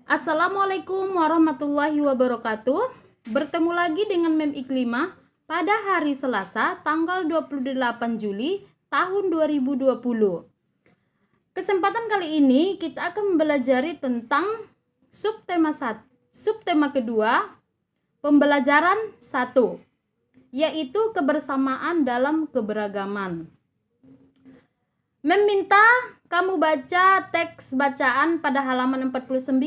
Assalamualaikum warahmatullahi wabarakatuh. Bertemu lagi dengan Mem Iklimah pada hari Selasa tanggal 28 Juli tahun 2020. Kesempatan kali ini kita akan mempelajari tentang subtema kedua, pembelajaran 1, yaitu kebersamaan dalam keberagaman. Meminta kamu baca teks bacaan pada halaman 49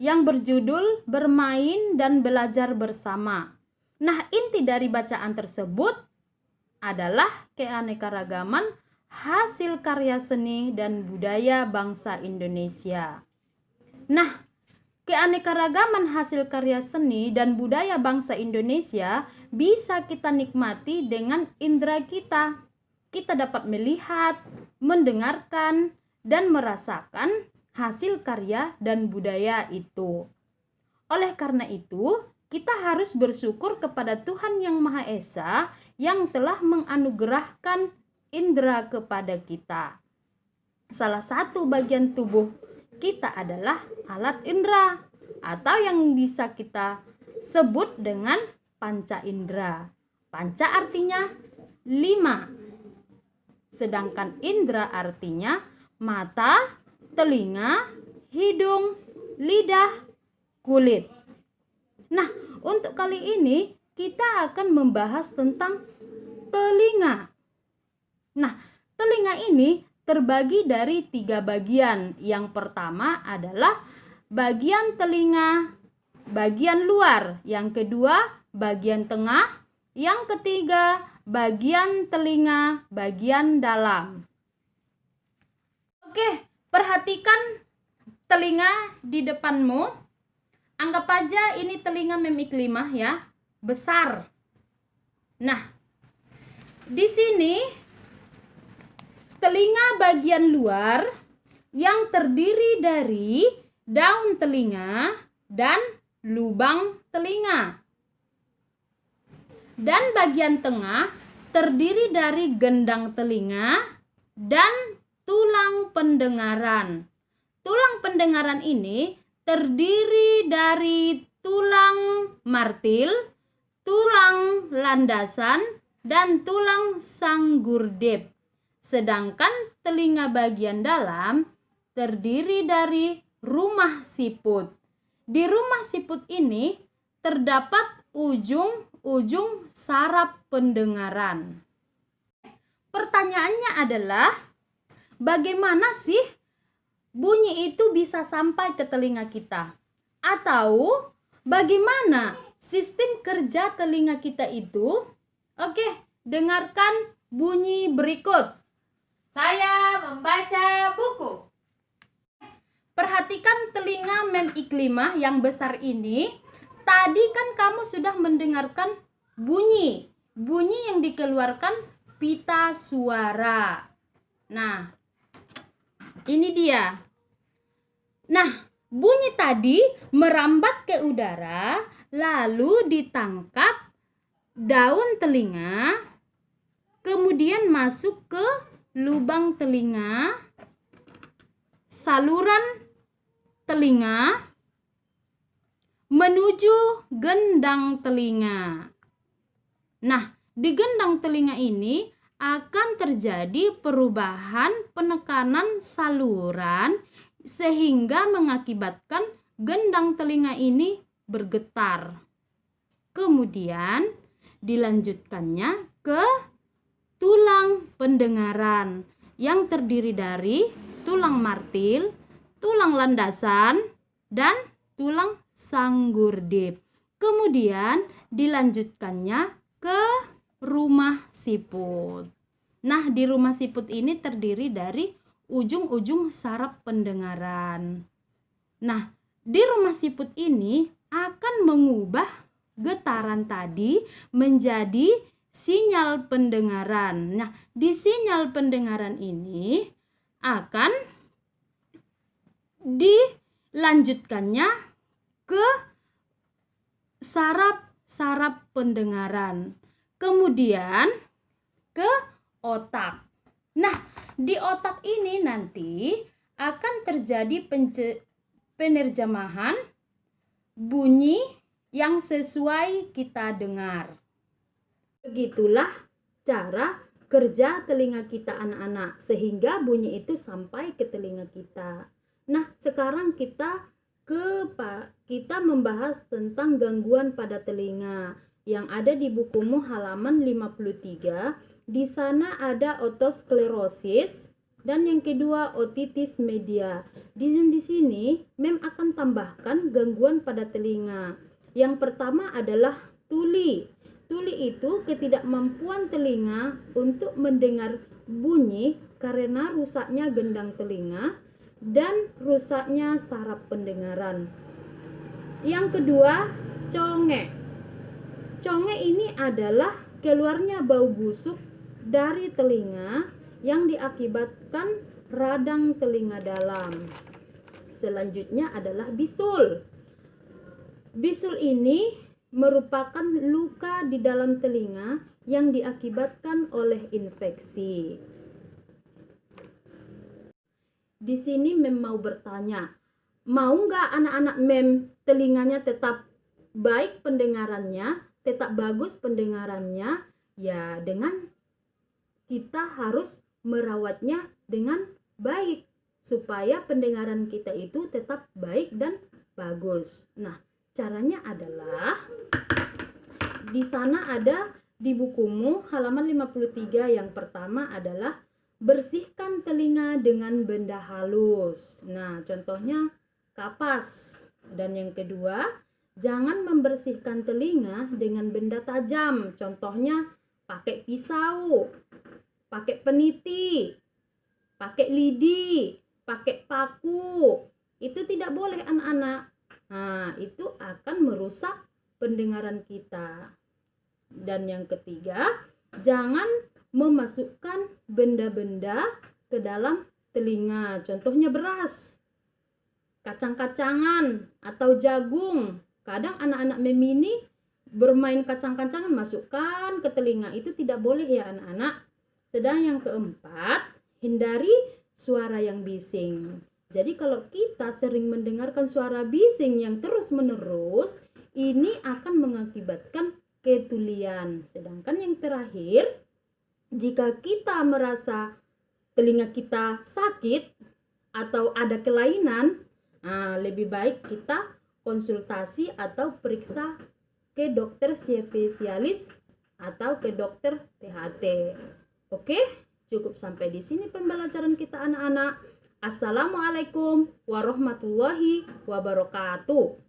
yang berjudul Bermain dan Belajar Bersama. Nah, inti dari bacaan tersebut adalah keanekaragaman hasil karya seni dan budaya bangsa Indonesia. Nah, keanekaragaman hasil karya seni dan budaya bangsa Indonesia bisa kita nikmati dengan indera kita. Kita dapat melihat, mendengarkan, dan merasakan hasil karya dan budaya itu. Oleh karena itu, kita harus bersyukur kepada Tuhan Yang Maha Esa yang telah menganugerahkan indera kepada kita. Salah satu bagian tubuh kita adalah alat indera atau yang bisa kita sebut dengan panca indera. Panca artinya 5. Sedangkan indera artinya mata, telinga, hidung, lidah, kulit. Nah, untuk kali ini kita akan membahas tentang telinga. Nah, telinga ini terbagi dari 3 bagian. Yang pertama adalah bagian telinga bagian luar, yang kedua bagian tengah, yang ketiga bagian telinga bagian dalam. Oke, perhatikan telinga di depanmu. Anggap aja ini telinga Mem Iklimah ya, besar. Nah, di sini telinga bagian luar yang terdiri dari daun telinga dan lubang telinga. Dan bagian tengah terdiri dari gendang telinga dan tulang pendengaran. Tulang pendengaran ini terdiri dari tulang martil, tulang landasan, dan tulang sanggurdep. Sedangkan telinga bagian dalam terdiri dari rumah siput. Di rumah siput ini terdapat ujung saraf pendengaran. Pertanyaannya adalah, bagaimana sih bunyi itu bisa sampai ke telinga kita? Atau bagaimana sistem kerja telinga kita itu? Oke, dengarkan bunyi berikut. Saya membaca buku. Perhatikan telinga Mem Iklimah yang besar ini. Tadi kan kamu sudah mendengarkan bunyi yang dikeluarkan pita suara. Nah, ini dia. Nah, bunyi tadi merambat ke udara, lalu ditangkap daun telinga, kemudian masuk ke lubang telinga, saluran telinga, menuju gendang telinga. Nah, di gendang telinga ini akan terjadi perubahan penekanan saluran sehingga mengakibatkan gendang telinga ini bergetar. Kemudian dilanjutkannya ke tulang pendengaran yang terdiri dari tulang martil, tulang landasan, dan tulang sanggurdep. Kemudian dilanjutkannya ke rumah siput. Nah, di rumah siput ini terdiri dari ujung-ujung saraf pendengaran. Nah, di rumah siput ini akan mengubah getaran tadi menjadi sinyal pendengaran. Nah, di sinyal pendengaran ini akan dilanjutkannya ke saraf pendengaran, kemudian ke otak. Nah, di otak ini nanti akan terjadi penerjemahan bunyi yang sesuai kita dengar. Begitulah cara kerja telinga kita anak-anak, sehingga bunyi itu sampai ke telinga kita. Nah, sekarang kita membahas tentang gangguan pada telinga yang ada di bukumu halaman 53. Di sana ada otosklerosis dan yang kedua otitis media. Di sini Mem akan tambahkan gangguan pada telinga. Yang pertama adalah tuli. Tuli itu ketidakmampuan telinga untuk mendengar bunyi karena rusaknya gendang telinga dan rusaknya saraf pendengaran. Yang kedua, conge. Conge ini adalah keluarnya bau busuk dari telinga yang diakibatkan radang telinga dalam. Selanjutnya adalah bisul. Bisul ini merupakan luka di dalam telinga yang diakibatkan oleh infeksi. Di sini Mem mau bertanya, mau nggak anak-anak Mem telinganya tetap baik pendengarannya, tetap bagus pendengarannya? Ya, dengan kita harus merawatnya dengan baik supaya pendengaran kita itu tetap baik dan bagus. Nah, caranya adalah di sana ada di bukumu halaman 53 yang pertama adalah bersihkan telinga dengan benda halus. Nah, contohnya kapas. Dan yang kedua, jangan membersihkan telinga dengan benda tajam. Contohnya pakai pisau, pakai peniti, pakai lidi, pakai paku. Itu tidak boleh anak-anak. Nah, itu akan merusak pendengaran kita. Dan yang ketiga, jangan memasukkan benda-benda ke dalam telinga. Contohnya beras, kacang-kacangan, atau jagung. Kadang anak-anak Mem ini bermain kacang-kacangan, masukkan ke telinga. Itu tidak boleh ya anak-anak. Sedang yang keempat, hindari suara yang bising. Jadi kalau kita sering mendengarkan suara bising yang terus-menerus, ini akan mengakibatkan ketulian. Sedangkan yang terakhir, jika kita merasa telinga kita sakit atau ada kelainan, lebih baik kita konsultasi atau periksa ke dokter spesialis atau ke dokter THT. Oke, cukup sampai di sini pembelajaran kita anak-anak. Assalamualaikum warahmatullahi wabarakatuh.